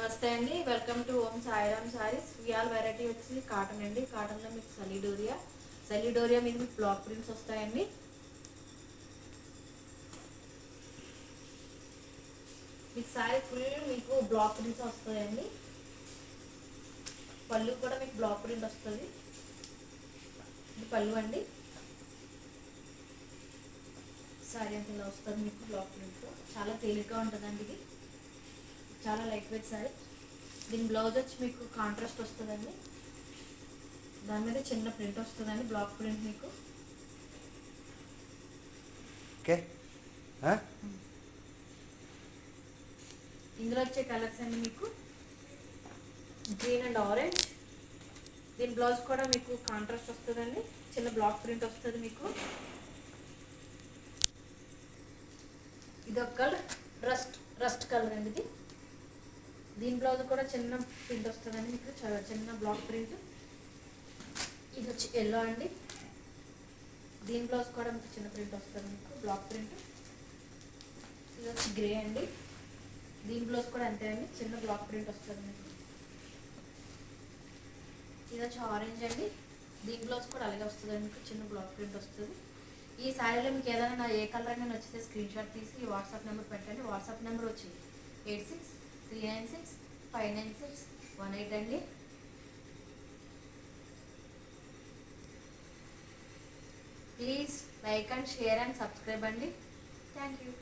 నమస్తే అండి, welcome to ఓం సాయిరామ్ సారీస్. ఇవాళ వెరైటీ వచ్చి కాటన్ అండి. కాటన్లో మీకు సలీడోరియా మీద మీకు బ్లాక్ ప్రింట్స్ వస్తాయండి. మీకు సారీ ఫుల్ మీకు బ్లాక్ ప్రింట్స్ వస్తాయండి. పళ్ళు కూడా మీకు బ్లాక్ ప్రింట్ వస్తుంది. ఇది పళ్ళు అండి. సారీ అంత ఇలా వస్తుంది మీకు బ్లాక్ ప్రింట్. చాలా తేలిగ్గా ఉంటుందండి. ఇది చాలా లైట్ వెయిట్ సారీ. దీని బ్లౌజ్ వచ్చి మీకు కాంట్రాస్ట్ వస్తుందండి. దాని మీద చిన్న ప్రింట్ వస్తుందండి, బ్లాక్ ప్రింట్ మీకు. ఓకే. ఇందులో వచ్చే కలర్స్ అండి మీకు గ్రీన్ అండ్ ఆరెంజ్. దీని బ్లౌజ్ కూడా మీకు కాంట్రాస్ట్ వస్తుందండి, చిన్న బ్లాక్ ప్రింట్ వస్తుంది మీకు. ఇది ఒక కలర్ రస్ట్ కలర్ అండి. దీని బ్లౌజ్ కూడా చిన్న ప్రింట్ వస్తుందండి మీకు, చిన్న బ్లాక్ ప్రింట్. ఇది వచ్చి ఎల్లో అండి. దీని బ్లౌజ్ కూడా మీకు చిన్న ప్రింట్ వస్తుంది మీకు, బ్లాక్ ప్రింట్. ఇది వచ్చి గ్రే అండి. దీని బ్లౌజ్ కూడా అంతే అండి, చిన్న బ్లాక్ ప్రింట్ వస్తుంది మీకు. ఇది వచ్చి ఆరెంజ్ అండి. దీని బ్లౌజ్ కూడా అలాగే వస్తుంది మీకు, చిన్న బ్లాక్ ప్రింట్ వస్తుంది. ఈ శారీలో మీకు ఏదైనా ఏ కలర్ అయినా నచ్చితే స్క్రీన్ షాట్ తీసి వాట్సాప్ నెంబర్ పెట్టండి. వాట్సాప్ నెంబర్ వచ్చి 8639659618 అండి. Please like and share and subscribe అండి. Thank you.